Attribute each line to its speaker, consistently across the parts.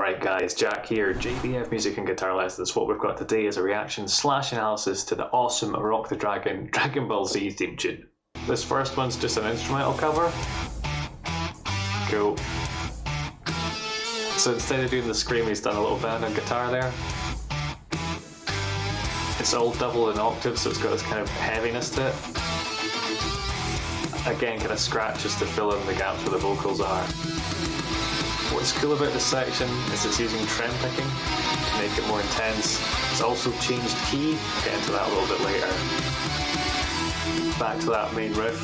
Speaker 1: Alright guys, Jack here, JBF Music and Guitar Lessons. What we've got today is a reaction / analysis to the awesome Rock the Dragon Dragonball Z theme tune. This first one's just an instrumental cover. Cool. So instead of doing the scream, he's done a little bend on guitar there. It's all double in octaves, so it's got this kind of heaviness to it. Again, kind of scratches to fill in the gaps where the vocals are. What's cool about this section is it's using trem picking to make it more intense. It's also changed key, I'll get into that a little bit later. Back to that main riff.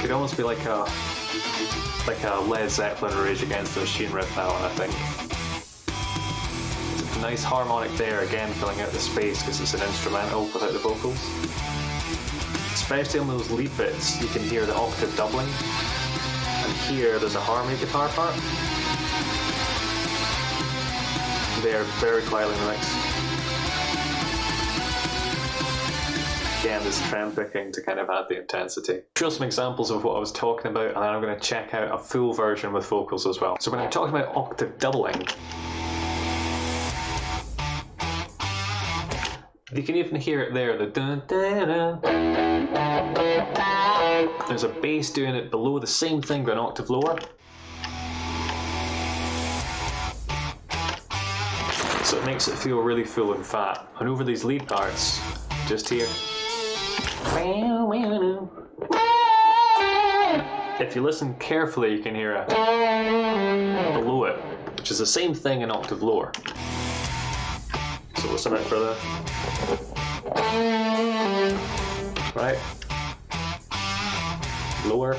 Speaker 1: Could almost be like a Led Zeppelin Rage Against the Machine riff, that one, I think. It's a nice harmonic there, again filling out the space because it's an instrumental without the vocals. Especially on those lead bits, you can hear the octave doubling. And here there's a harmony guitar part. They're very quietly mixed. Again, this trem picking to kind of add the intensity. Show some examples of what I was talking about, and then I'm going to check out a full version with vocals as well. So when I'm talking about octave doubling, you can even hear it there, the dun dun dun. There's a bass doing it below the same thing but an octave lower. So it makes it feel really full and fat. And over these lead parts, just here. If you listen carefully, you can hear a below it, which is the same thing an octave lower. So listen out for that. Right. Lower.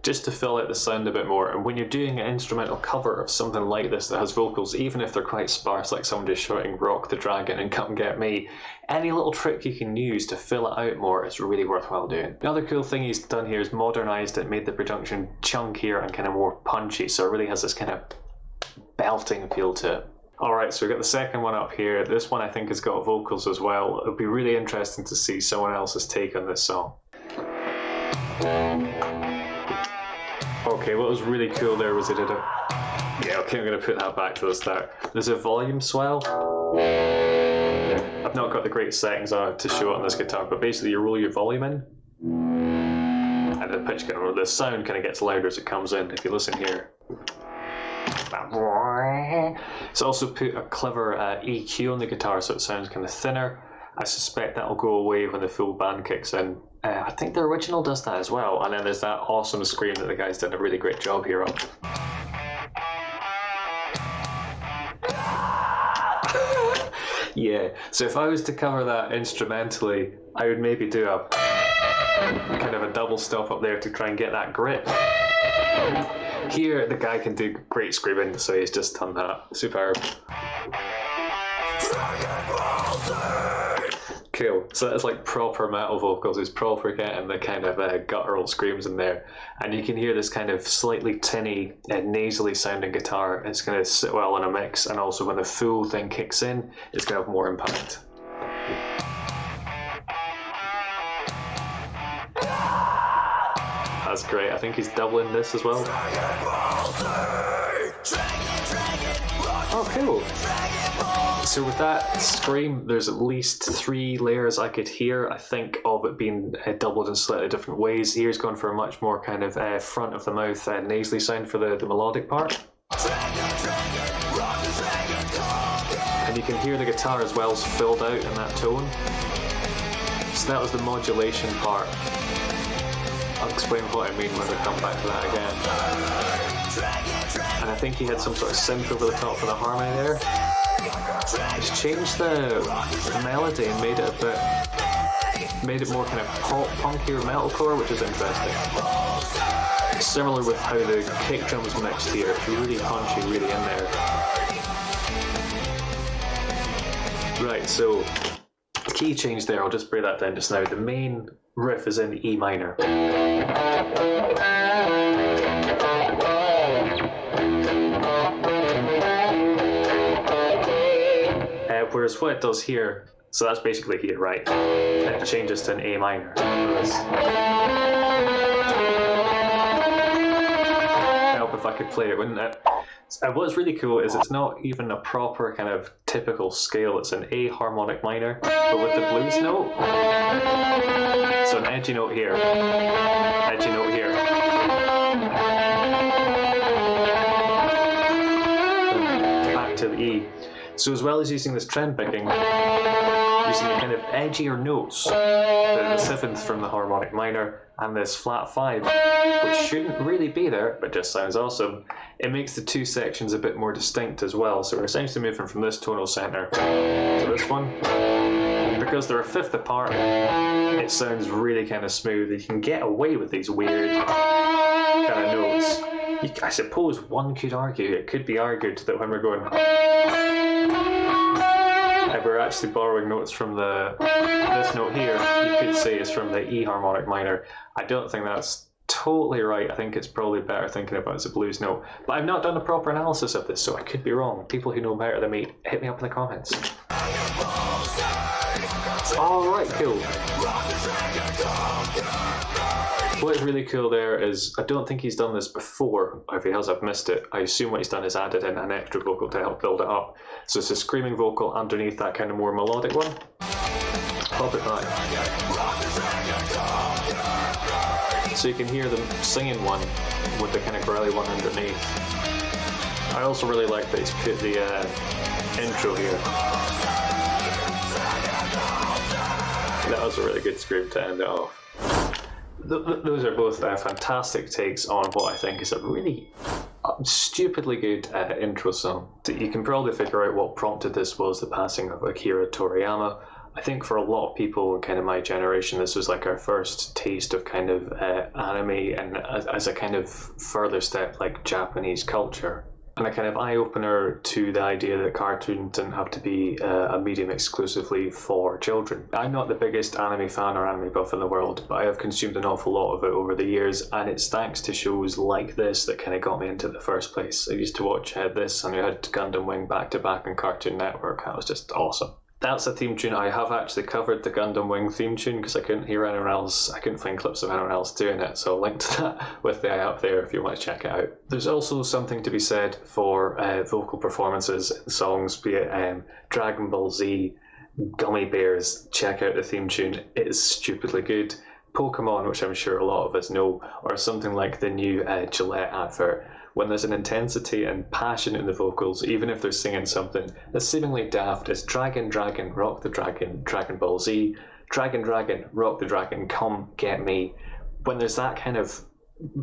Speaker 1: Just to fill out the sound a bit more. And when you're doing an instrumental cover of something like this that has vocals, even if they're quite sparse, like someone just shouting Rock the Dragon and Come Get Me, any little trick you can use to fill it out more is really worthwhile doing. Another cool thing he's done here is modernized it, made the production chunkier and kind of more punchy, so it really has this kind of belting feel to it. Alright, so we've got the second one up here. This one I think has got vocals as well. It'll be really interesting to see someone else's take on this song. Okay, what was really cool there was it did a... Yeah, okay, I'm going to put that back to the start. There's a volume swell. I've not got the great settings on to show it on this guitar, but basically you roll your volume in, and the pitch the sound kind of gets louder as it comes in. If you listen here. It's also put a clever EQ on the guitar so it sounds kind of thinner. I suspect that'll go away when the full band kicks in. I think the original does that as well, and then there's that awesome scream that the guys did a really great job here on. Yeah, so if I was to cover that instrumentally, I would maybe do a kind of a double stop up there to try and get that grit. Here, the guy can do great screaming, so he's just done that. Superb. Cool. So it's like proper metal vocals. He's proper getting the kind of guttural screams in there, and you can hear this kind of slightly tinny, nasally sounding guitar. It's going to sit well in a mix, and also when the full thing kicks in, it's going to have more impact. That's great. I think he's doubling this as well. Oh, cool. So with that scream, there's at least 3 layers I could hear, I think, of it being doubled in slightly different ways. Here's going for a much more kind of front of the mouth nasally sound for the melodic part. And you can hear the guitar as well is filled out in that tone. So that was the modulation part. I'll explain what I mean when we come back to that again. And I think he had some sort of synth over the top for the harmony there. It's changed the melody and made it more kind of pop, punkier metalcore, which is interesting. Similar with how the kick drum's mixed here. It's really punchy, really in there. Right, so key change there. I'll just break that down just now. The main riff is in E minor. Whereas what it does here, so that's basically here, right? And it changes to an A minor. Help if I could play it, wouldn't it? And what's really cool is it's not even a proper kind of typical scale. It's an A harmonic minor, but with the blues note. So an edgy note here, edgy note here. Back to the E. So as well as using this trend picking, using kind of edgier notes, the seventh from the harmonic minor and this flat 5, which shouldn't really be there, but just sounds awesome. It makes the two sections a bit more distinct as well. So we're essentially moving from this tonal center to this one. Because they're a fifth apart, it sounds really kind of smooth. You can get away with these weird kind of notes. I suppose one could argue, it could be argued that when we're going, we're actually borrowing notes from this note here, you could say it's from the E harmonic minor. I don't think that's totally right. I think it's probably better thinking about it as a blues note. But I've not done a proper analysis of this, so I could be wrong. People who know better than me, hit me up in the comments. Alright, cool. What is really cool there is, I don't think he's done this before, or if he has, I've missed it. I assume what he's done is added in an extra vocal to help build it up. So it's a screaming vocal underneath that kind of more melodic one. Pop it back. So you can hear the singing one with the kind of growly one underneath. I also really like that he's put the intro here. That was a really good scream to end it off. Those are both fantastic takes on what I think is a really stupidly good intro song. You can probably figure out what prompted this was the passing of Akira Toriyama. I think for a lot of people in kind of my generation, this was like our first taste of kind of anime and as a kind of further step like Japanese culture. And a kind of eye-opener to the idea that cartoons didn't have to be a medium exclusively for children. I'm not the biggest anime fan or anime buff in the world, but I have consumed an awful lot of it over the years, and it's thanks to shows like this that kind of got me into the first place. I used to watch this, and we had Gundam Wing back-to-back on Cartoon Network. That was just awesome. That's a theme tune. I have actually covered the Gundam Wing theme tune because I couldn't hear anyone else. I couldn't find clips of anyone else doing it, so I'll link to that with the eye up there if you want to check it out. There's also something to be said for vocal performances in songs, be it Dragon Ball Z, Gummy Bears. Check out the theme tune. It is stupidly good. Pokemon, which I'm sure a lot of us know, or something like the new Gillette advert. When there's an intensity and passion in the vocals, even if they're singing something that's seemingly daft, as Dragon, Dragon, Rock the Dragon, Dragon Ball Z, Dragon, Dragon, Rock the Dragon, Come Get Me. When there's that kind of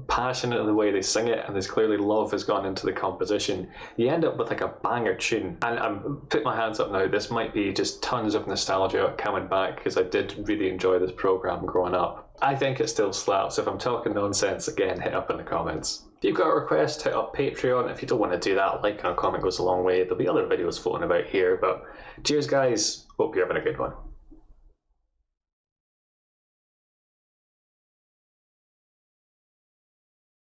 Speaker 1: passion in the way they sing it, and there's clearly love has gone into the composition, you end up with like a banger tune. And I'm putting my hands up now, this might be just tons of nostalgia coming back, because I did really enjoy this program growing up. I think it still slaps. If I'm talking nonsense, again, hit up in the comments. If you've got a request, hit up Patreon. If you don't want to do that, like and a comment goes a long way. There'll be other videos floating about here, but cheers guys, hope you're having a good one.